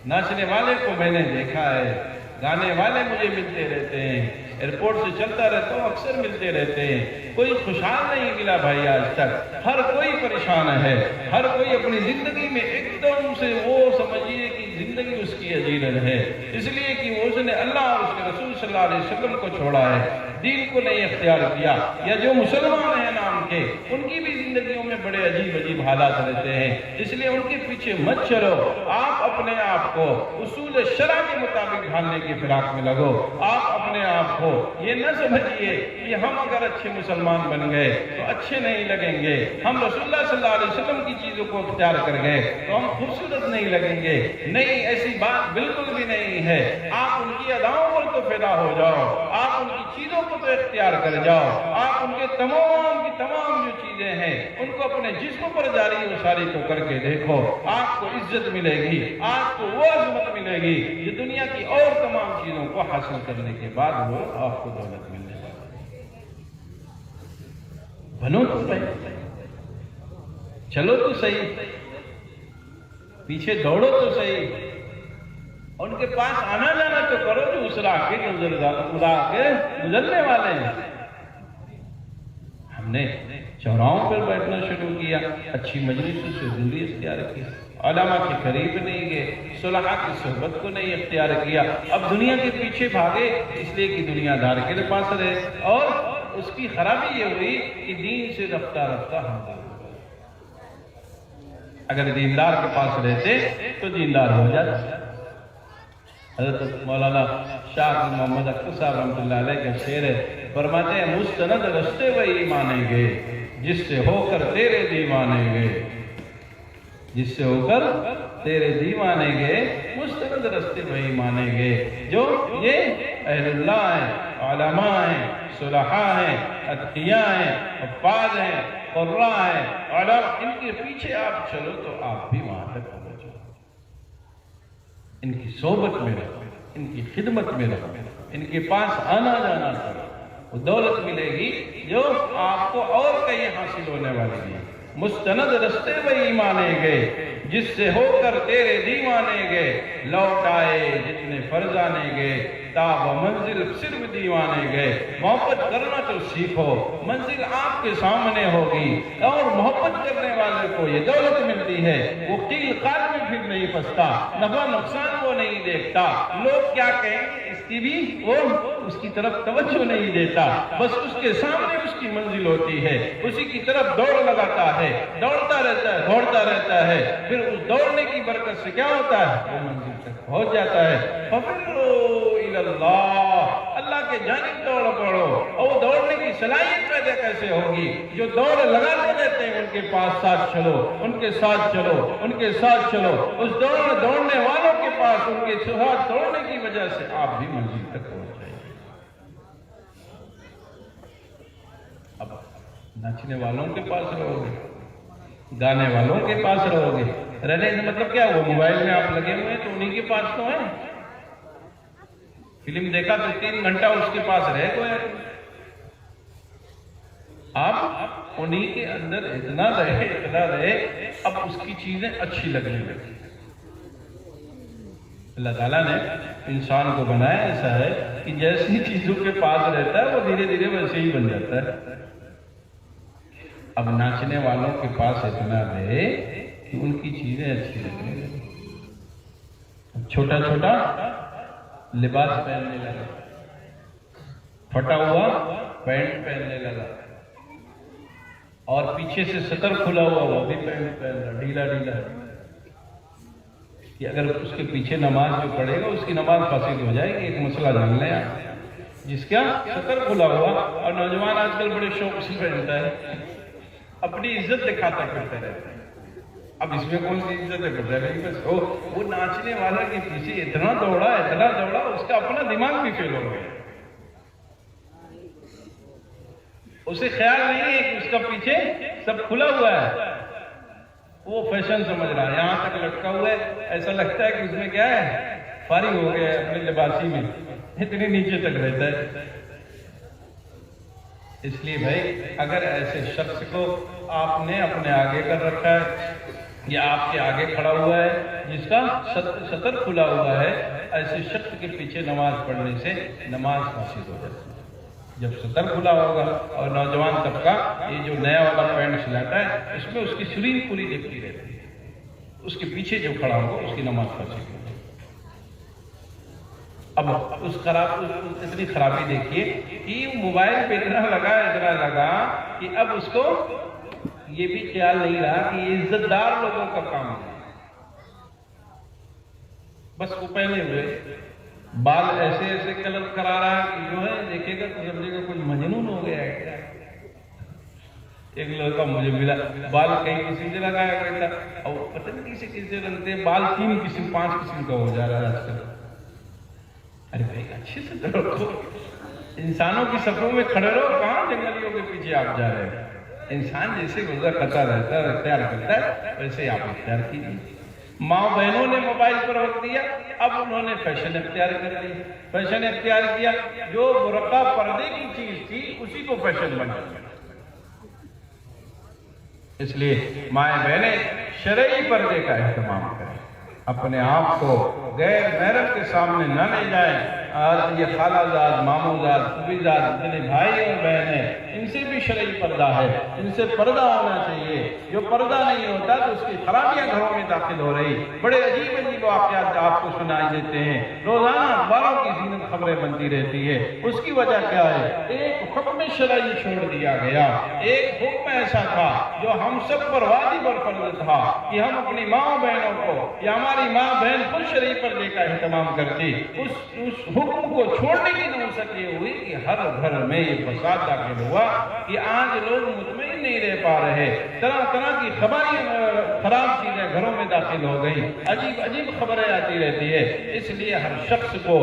ناچنے والے کو میں نے دیکھا ہے، گانے والے مجھے ملتے رہتے ہیں، ایئرپورٹ سے چلتا رہتا ہوں اکثر ملتے رہتے ہیں، کوئی خوشحال نہیں ملا بھائی آج تک، ہر کوئی پریشان ہے، ہر کوئی اپنی زندگی میں ایک دم سے وہ سمجھیے کہ زندگی اس کی عجیرن ہے، اس لیے کہ اس نے اللہ اور اس کے رسول صلی اللہ علیہ وسلم کو چھوڑا ہے، دین کو نہیں اختیار کیا، یا جو مسلمان ہیں نام دیکھیں ان کی بھی زندگیوں میں بڑے عجیب عجیب حالات رہتے ہیں، اس لیے ان کے پیچھے مت چلو، آپ اپنے آپ کو اصول شرع کے مطابق ڈھالنے کی فراق میں لگو۔ آپ اپنے آپ کو یہ نہ سمجھیے کہ ہم اگر اچھے مسلمان بن گئے تو اچھے نہیں لگیں گے، ہم رسول اللہ صلی اللہ علیہ وسلم کی چیزوں کو اختیار کر گئے تو ہم خوبصورت نہیں لگیں گے۔ نہیں، ایسی بات بالکل بھی نہیں ہے۔ آپ ان کی اداؤں پر تو فدا ہو جاؤ، آپ ان کی چیزوں کو تو اختیار کر جاؤ، آپ ان کے تمام کی تمام جو چیزیں ہیں ان کو اپنے جسم پر جاری و ساری تو کر کے دیکھو، آپ کو عزت ملے گی، آپ کو وہ عظمت ملے گی جو دنیا کی اور تمام چیزوں کو حاصل کرنے کے بعد وہ آپ کو دولت ملنے والی ہے۔ بنو تو صحیح، چلو تو صحیح، پیچھے دوڑو تو صحیح، ان کے پاس آنا جانا تو کرو جو اس راہ کے گزرنے والے ہیں۔ ہم نے چوراہوں پر بیٹھنا شروع کیا، اچھی مجلسوں سے دوری اختیار کی، علماء کے قریب نہیں گئے، صلحاء کی صحبت کو نہیں اختیار کیا، اب دنیا کے پیچھے بھاگے اس لیے کہ دنیا دار کے پاس رہے، اور اس کی خرابی یہ ہوئی کہ دین سے رفتہ رفتہ ہم دور۔ اگر دیندار کے پاس رہتے تو دیندار ہو جاتے۔ حضرت مولانا شاہ محمد اختر صاحب رحمۃ اللہ علیہ کا شعر ہے، فرماتے ہیں مستند رستے وہی مانیں گے جس سے ہو کر تیرے دیوانے گئے، جس سے ہو کر تیرے دیوانے گئے، مستند رستے وہی مانیں گے جو یہ اہل اللہ ہیں، علماء ہیں، صلحاء ہیں، اتقیاء ہیں، حفاظ ہیں، قراء ہیں، علماء، ان کے پیچھے آپ چلو تو آپ بھی وہاں تک پہنچو، ان کی صحبت میں رہو، ان کی خدمت میں رہو، ان کے پاس آنا جانا کرو، وہ دولت ملے گی جو آپ کو اور کہیں حاصل ہونے والی ہے۔ مستند رستے وہی مانے گئے جس سے ہو کر تیرے دیوانے گئے، لوٹ آئے جتنے فرزانے گئے، تاب منزل صرف دیوانے گئے۔ محبت کرنا تو سیکھو، منزل آپ کے سامنے ہوگی، اور محبت کرنے والے کو یہ دولت ملتی ہے، وہ قیل قال میں پھر نہیں پھنستا، نفع نقصان وہ نہیں دیکھتا، لوگ کیا کہیں گے اس کی بھی وہ اس کی طرف توجہ نہیں دیتا، بس اس کے سامنے اس کی منزل ہوتی ہے، اسی کی طرف دوڑ لگاتا ہے، دوڑتا رہتا ہے، دوڑتا رہتا ہے، پھر اس دوڑنے کی برکت سے کیا ہوتا ہے، وہ منزل تک پہنچ جاتا ہے۔ فَفِرُّوا إِلَى اللَّهِ، اللہ کے جانب دوڑ پڑو، اور دوڑنے کی صلاحیت پیدا کیسے ہوگی؟ جو دوڑ لگاتے رہتے ہیں ان کے پاس ساتھ چلو، ان کے ساتھ چلو، ان کے ساتھ چلو، اس دوڑنے والوں کے پاس ان کے ساتھ دوڑنے کی وجہ سے آپ بھی منزل تک پہنچ جائیں گے۔ اب ناچنے والوں کے پاس رہو گے، گانے والوں کے پاس رہو گے، رہنے کا مطلب کیا؟ وہ موبائل میں آپ لگے ہوئے ہیں تو انہی کے پاس تو ہیں، فلم دیکھا تو 3 گھنٹہ اس کے پاس رہ گئے، آپ انہی کے اندر اتنا رہے، اب اس کی چیزیں اچھی لگنے لگی۔ اللہ تعالیٰ نے انسان کو بنایا ایسا ہے کہ جیسی چیزوں کے پاس رہتا ہے وہ دھیرے دھیرے ویسے ہی بن جاتا ہے۔ اب ناچنے والوں کے پاس اتنا رہے کہ ان کی چیزیں اچھی لگنے لگی، چھوٹا چھوٹا لباس پہننے لگا، پھٹا ہوا پینٹ پہننے لگا، اور پیچھے سے سطر کھلا ہوا وہ بھی پینٹ پہن رہا، ڈھیلا ڈھیلا، کہ اگر اس کے پیچھے نماز جو پڑھے گا اس کی نماز فاسد ہو جائے گی۔ ایک مسئلہ جان لیں آپ، جس کا سطر کھلا ہوا، اور نوجوان آج کل بڑے شوق سے پہنتا ہے، اپنی عزت دکھاتا کرتے رہتے ہیں۔ اب اس میں کون سی عزت ہے؟ پتہ نہیں، بس وہ ناچنے والا کے پیچھے اتنا دوڑا اس کا اپنا دماغ بھی فیل ہو گیا، اسے خیال نہیں ہے کہ اس کا پیچھے سب کھلا ہوا ہے، وہ فیشن سمجھ رہا ہے، یہاں تک لٹکا ہوا ہے، ایسا لگتا ہے کہ اس میں کیا ہے، فارغ ہو گیا ہے اپنے لباسی میں، اتنے نیچے تک رہتا ہے۔ اس لیے بھائی اگر ایسے شخص کو آپ نے اپنے آگے کر رکھا ہے یا آپ کے آگے کھڑا ہوا ہے جس کا سطر کھلا ہوا ہے، ایسے شخص کے پیچھے نماز پڑھنے سے نماز فاسد ہو جاتی ہے۔ جب سطر کھلا ہوگا اور نوجوان طبقہ یہ جو نیا والا پینٹ سلاتا ہے اس میں اس کی شرین پوری دیکھتی رہتی ہے، اس کے پیچھے جو کھڑا ہوگا اس کی نماز فاسد ہوگی۔ اب اس اتنی خرابی دیکھیے کہ موبائل پہ اتنا لگا کہ اب اس کو یہ بھی خیال نہیں رہا کہ یہ عزت دار لوگوں کا کام ہے. بس وہ پہنے ہوئے بال ایسے ایسے کلر کرا رہا ہے کہ جو ہے دیکھے گا تو سمجھے گا کوئی مجنون ہو گیا ہے کیا. ایک لڑکا مجھے ملا, بال کئی قسم سے لگایا گیا تھا, اور پتہ نہیں کسی سے لگتے بال 3 قسم 5 قسم کا ہو جا رہا ہے آج کل. ارے بھائی اچھے سے رکھو, انسانوں کی صفوں میں کھڑے رہو, کہاں جنگلیوں کے پیچھے آپ جا رہے ہیں. انسان جیسے گزر کرتا رہتا ہے, اختیار کرتا ہے, ویسے آپ اختیار کیجیے. ماں بہنوں نے موبائل پر رکھ دیا, اب انہوں نے فیشن اختیار کر لی. فیشن اختیار کیا, جو برقع پردے کی چیز تھی اسی کو فیشن بنا دیا. اس لیے مائیں بہنیں شرعی پردے کا اہتمام کریں, اپنے آپ کو غیر محرم کے سامنے نہ لے جائیں. اور یہ خالہ زاد, ماموں زاد, پھوپھی زاد, جتنے بھائی اور بہن ہیں, ان سے بھی شرعی پردہ ہے, ان سے پردہ ہونا چاہیے. جو پردہ نہیں ہوتا تو اس کی خرابیاں گھروں میں داخل ہو رہی. بڑے عجیب عجیب واقعات آپ کو سنائی دیتے ہیں. روزانہ اخباروں کی زینت خبریں بنتی رہتی ہے. اس کی وجہ کیا ہے؟ ایک حکم شرعی چھوڑ دیا گیا. ایک حکم ایسا تھا جو ہم سب پر واجب اور فرض تھا کہ ہم اپنی ماں بہنوں کو, یا ہماری ماں بہن خود شرعی پردے کا اہتمام کرتی, اس حکم کو چھوڑنے کی نوسط یہ ہوئی کہ ہر گھر میں یہ فساد داخل ہوا کہ آج لوگ مطمئن نہیں رہ پا رہے. طرح طرح کی خراب چیزیں گھروں میں داخل ہو گئی, عجیب عجیب خبریں آتی رہتی ہے. اس لیے ہر شخص کو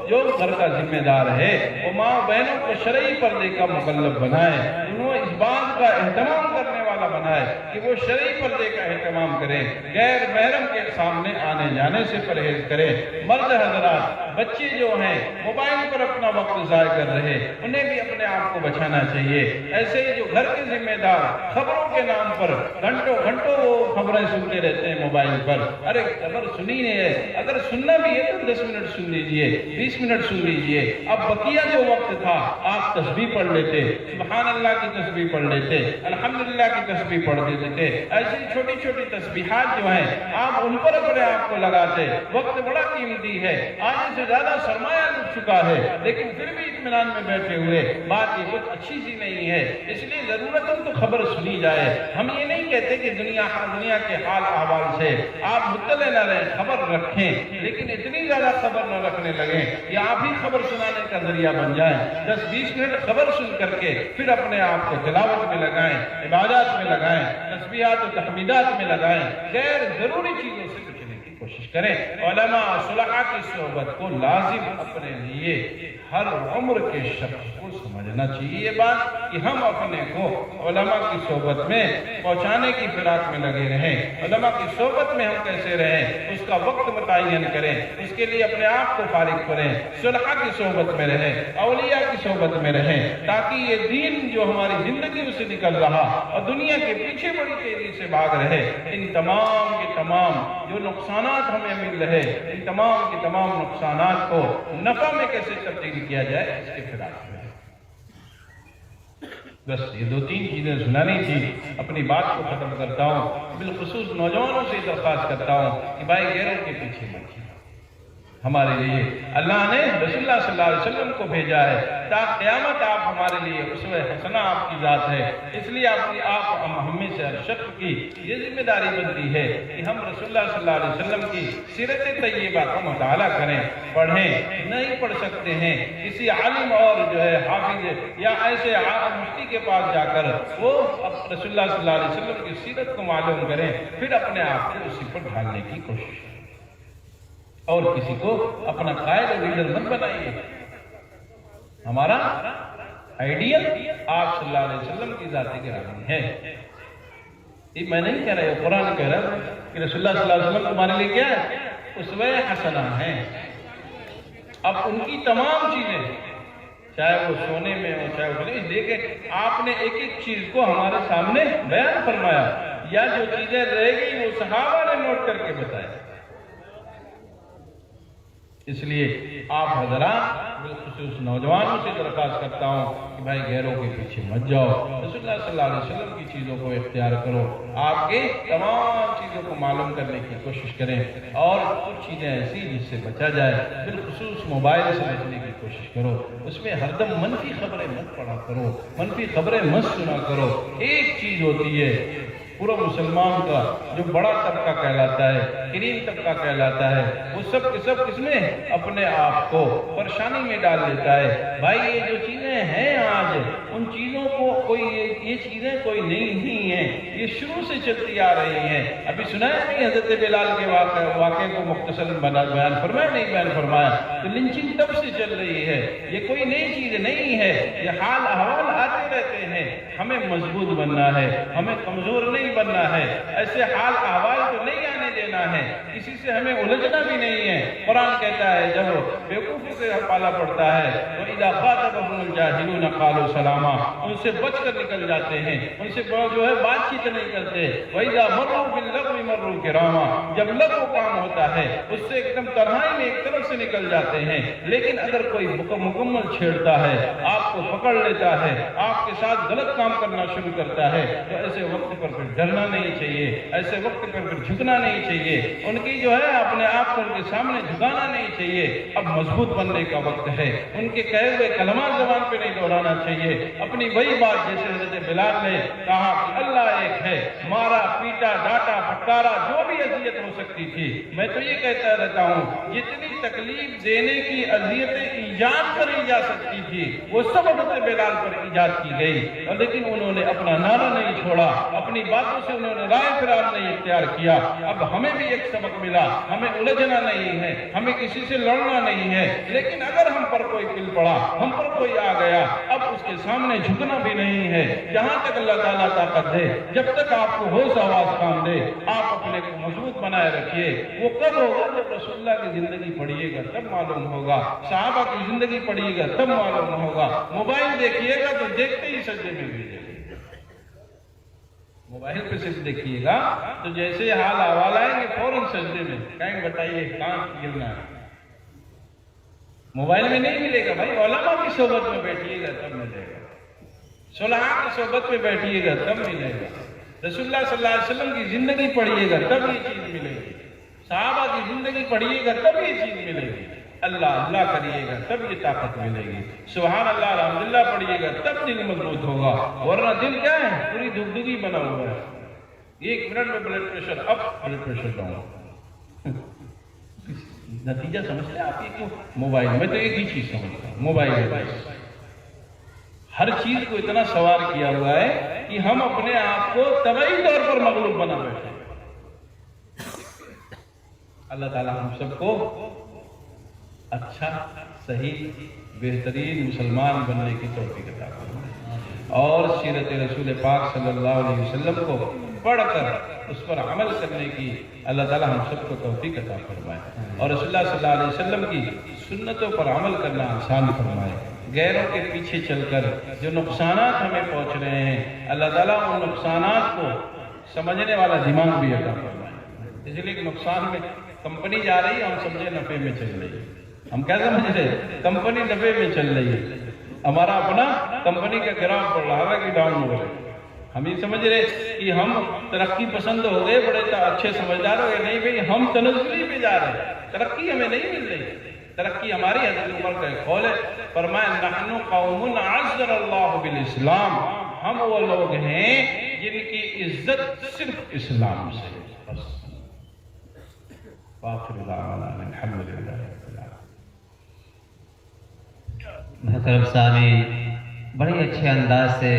جو گھر کا ذمہ دار ہے وہ ماں بہنوں کو شرعی پردے کا مکلف بنائے, انہوں اس بات کا اہتمام کرنے والا بنائے کہ وہ شرعی پردے کا اہتمام کریں, غیر محرم کے سامنے آنے جانے سے پرہیز کریں. مرد حضرات, بچے جو ہیں موبائل پر اپنا وقت ضائع کر رہے, انہیں بھی اپنے آپ کو بچانا چاہیے. ایسے جو گھر کے ذمہ دار خبروں کے نام پر گھنٹوں گھنٹوں وہ خبریں سنتے رہتے ہیں موبائل پر. ارے خبر سنی نہیں ہے, اگر سننا بھی ہے تو 10 منٹ سن لیجئے, 20 منٹ سن لیجئے. اب بقیہ جو وقت تھا آپ تسبیح پڑھ لیتے, سبحان اللہ کی تسبیح پڑھ لیتے, الحمدللہ کی تسبیح پڑھ دیتے تھے. ایسی چھوٹی چھوٹی تسبیحات جو ہیں آپ ان پر اپنے آپ کو لگاتے. وقت بڑا قیمتی ہے, آج سے زیادہ سرمایہ لگ چکا ہے, لیکن پھر بھی اطمینان میں بیٹھے ہوئے. بات یہ کچھ اچھی سی نہیں ہے. اس لیے ضرورت ہو تو خبر سنی جائے. ہم یہ نہیں کہتے کہ دنیا کے حال احوال سے آپ مطلع نہ رہیں, خبر رکھیں, لیکن اتنی زیادہ خبر نہ رکھنے لگیں کہ آپ ہی خبر سنانے کا ذریعہ بن جائیں. 10-20 منٹ خبر سن کر کے پھر اپنے آپ کو تلاوت میں لگائیں, عبادات میں لگائیں, تسبیحات و تحمیدات میں لگائیں. غیر ضروری چیزوں سے بچنے کی کوشش کریں. علماء صلحاء کی صحبت کو لازم اپنے لیے ہر عمر کے شخص کو سمجھنا چاہیے یہ بات کہ ہم اپنے کو علماء کی صحبت میں پہنچانے کی فراق میں لگے رہیں. علماء کی صحبت میں ہم کیسے رہیں, اس کا وقت متعین کریں, اس کے لیے اپنے آپ کو فارغ کریں. صلحاء کی صحبت میں رہیں, اولیاء کی صحبت میں رہیں, تاکہ یہ دین جو ہماری زندگیوں سے نکل رہا اور دنیا کے پیچھے بڑی تیزی سے بھاگ رہے, ان تمام کے تمام جو نقصانات ہمیں مل رہے, ان تمام کے تمام نقصانات کو نفع میں کیسے تبدیل کیا جائے, اس کے فراق میں. بس یہ 2-3 چیزیں سنانی تھی. اپنی بات کو ختم کرتا ہوں. بالخصوص نوجوانوں سے درخواست کرتا ہوں کہ بھائی غیروں کے پیچھے مت. ہمارے لیے اللہ نے رسول اللہ صلی اللہ علیہ وسلم کو بھیجا ہے, تا قیامت آپ ہمارے لیے اسوہ حسنہ آپ کی ذات ہے. اس لیے آپ ہمیں سے ہر شخص کی یہ ذمہ داری بنتی ہے کہ ہم رسول اللہ صلی اللہ علیہ وسلم کی سیرت طیبہ کا مطالعہ کریں, پڑھیں. نہیں پڑھ سکتے ہیں کسی عالم اور جو ہے حافظ یا ایسے مفتی کے پاس جا کر وہ رسول اللہ صلی اللہ علیہ وسلم کی سیرت کو معلوم کریں, پھر اپنے آپ کو اسی پر ڈھالنے کی کوشش کریں. اور کسی کو اپنا قائد اور لیڈر مت بنائیے. ہمارا آئیڈیل آپ صلی اللہ علیہ وسلم کی ذاتی گرامی ہے. یہ میں نہیں کہہ رہا, قرآن کہہ رہا کہ رسول اللہ صلی اللہ علیہ وسلم تمہارے لیے کیا ہے, اسوہ حسنہ ہیں. اب ان کی تمام چیزیں چاہے وہ سونے میں ہو چاہے وہ دیکھیں, آپ نے ایک ایک چیز کو ہمارے سامنے بیان فرمایا, یا جو چیزیں رہ گئی وہ صحابہ نے نوٹ کر کے بتایا. اس لیے آپ حضرات بالخصوص نوجوانوں سے درخواست کرتا ہوں کہ بھائی غیروں کے پیچھے مت جاؤ، رسول اللہ صلی اللہ علیہ وسلم کی چیزوں کو اختیار کرو، آپ کی تمام چیزوں کو معلوم کرنے کی کوشش کریں، اور کچھ چیزیں ایسی جس سے بچا جائے، بالخصوص موبائل سے بچنے کی کوشش کرو، اس میں ہر دم منفی خبریں مت پڑھا کرو، منفی خبریں مت سنا کرو۔ ایک چیز ہوتی ہے پورا مسلمان کا جو بڑا طبقہ کہلاتا ہے، کریم طبقہ کہلاتا ہے، وہ سب کے سب کس میں اپنے آپ کو پریشانی میں ڈال لیتا ہے۔ بھائی یہ جو چیزیں ہیں آج، ان چیزوں کو کوئی یہ چیزیں کوئی نہیں ہیں، یہ شروع سے چلتی آ رہی ہیں۔ ابھی سنا ہے نہیں حضرت بلال کے واقعے کو مختصر بیان فرمایا نہیں بیان فرمایا، تو لنچنگ تب سے چل رہی ہے، یہ کوئی نئی چیز نہیں ہے، یہ حال احوال آتے رہتے ہیں۔ ہمیں مضبوط بننا ہے، ہمیں کمزور نہیں بننا ہے، ایسے حال احوال تو نہیں آنے دینا ہے، کسی سے ہمیں الجھنا بھی نہیں ہے۔ قرآن کہتا ہے جب بیوقوفی سے پالا پڑتا ہے وَإِذَا خَاطَبَهُمُ الْجَاهِلُونَ قَالُوا سَلَامًا، ان سے بچ کر نکل جاتے ہیں، ان سے جو ہے بات چیت نہیں کرتے۔ وَإِذَا مَرُّوا بِاللَّغْوِ مَرُّوا كِرَامًا، جب لغو کام ہوتا ہے اس سے ایک دم تنہائی میں ایک طرف سے نکل جاتے ہیں۔ لیکن اگر کوئی مکمل چھیڑتا ہے، آپ کو پکڑ لیتا ہے، آپ کے ساتھ غلط کام کرنا شروع کرتا ہے، تو ایسے وقت پر پھر ڈرنا نہیں چاہیے، ایسے وقت پر پھر جھکنا نہیں چاہیے، ان کی جو ہے اپنے آپ کو ان کے سامنے جھکانا نہیں چاہیے۔ اب مضبوط بننے کا وقت ہے، ان کے کہے ہوئے کلمات زبان پہ نہیں دہرانا چاہیے، اپنی وہی بات جیسے حضرت بلال نے کہا کہ اللہ ایک ہے، مارا پیٹا ڈانٹا پھٹکارا جو بھی اذیت ہو سکتی تھی، میں تو یہ کہتا رہتا ہوں جتنی تکلیف دینے کی اذیتیں ایجاد کری جا سکتی تھی وہ سب حضرت بلال پر ایجاد کی گئی، لیکن انہوں نے اپنا نعرہ نہیں چھوڑا، اپنی باتوں سے انہوں نے رائے فرار نہیں اختیار کیا۔ اب ہمیں بھی ایک سبق ملا، ہمیں الجھنا نہیں ہے، ہمیں کسی سے لڑنا نہیں ہے، لیکن اگر ہم پر کوئی پل پڑا، ہم پر کوئی آ گیا، اب اس کے سامنے جھکنا بھی نہیں ہے۔ جہاں تک اللہ تعالیٰ طاقت دے، جب تک آپ کو ہوش آواز کام دے، آپ اپنے کو مضبوط بنائے رکھیے۔ وہ کب ہوگا جب رسول اللہ کی زندگی پڑھیے گا تب معلوم ہوگا، صحابہ کی زندگی پڑھیے گا تب معلوم ہوگا۔ موبائل دیکھیے گا تو دیکھتے ہی سجدے میں گر جائے، موبائل پہ صرف دیکھیے گا تو جیسے حال احوال آئیں گے فوراً سجدے میں کہیں بتائیے کہاں گرنا ہے۔ موبائل میں نہیں ملے گا بھائی، علماء کی صحبت میں بیٹھیے گا تب ملے گا، صلحاء کی صحبت میں بیٹھیے گا تب ملے گا، رسول اللہ صلی اللہ علیہ وسلم کی زندگی پڑھیے گا تب یہ چیز ملے گی، صحابہ کی زندگی پڑھیے گا تب یہ چیز ملے گی، اللہ اللہ کریے گا تب یہ طاقت ملے گی، سبحان اللہ الحمدللہ پڑھیے گا تب دل مضبوط ہوگا، ورنہ دل کیا ہے پوری دگدگی بنا ہوا ہے، ایک منٹ میں بلڈ پریشر اپ بلڈ پریشر ڈاؤن۔ نتیجہ سمجھتے ہیں آپ یہ کیوں؟ موبائل میں تو ایک ہی چیز سمجھتا ہوں، موبائل ہے، ہر چیز کو اتنا سوار کیا ہوا ہے کہ ہم اپنے آپ کو طبعی طور پر مغلوب بنا بیٹھے۔ اللہ تعالیٰ ہم سب کو اچھا صحیح بہترین مسلمان بننے کی توفیق عطا فرمائے، اور سیرت رسول پاک صلی اللہ علیہ وسلم کو پڑھ کر اس پر عمل کرنے کی اللہ تعالیٰ ہم سب کو توفیق عطا فرمائے، اور رسول اللہ صلی اللہ علیہ وسلم کی سنتوں پر عمل کرنا آسان فرمائے۔ غیروں کے پیچھے چل کر جو نقصانات ہمیں پہنچ رہے ہیں، اللہ تعالیٰ ان نقصانات کو سمجھنے والا دماغ بھی عطا فرمائے۔ اس لیے کہ نقصان میں کمپنی جا رہی ہے، ہم سمجھے نفع میں چل رہی ہے، ہم کیا سمجھ رہے؟ کمپنی نفع میں چل رہی ہے، ہمارا اپنا کمپنی کا گراف پڑ رہا ہے کہ ڈاؤن ہو رہا ہے۔ ہم یہ سمجھ رہے کہ ہم ترقی پسند ہو گئے، بڑے اچھے سمجھدار ہو گئے، نہیں بھئی ہم تنزلی پہ جا رہے ہیں، ترقی ہمیں نہیں مل رہی۔ ترقی ہماری حضرت عمر کا ایک قول ہے، فرمایا نحن قوم عزنا اللہ بالاسلام، ہم وہ لوگ ہیں جن کی عزت صرف اسلام سے ہے، بس۔ وآخر دعوانا الحمدللہ۔ محترم سامعین، بڑے اچھے انداز سے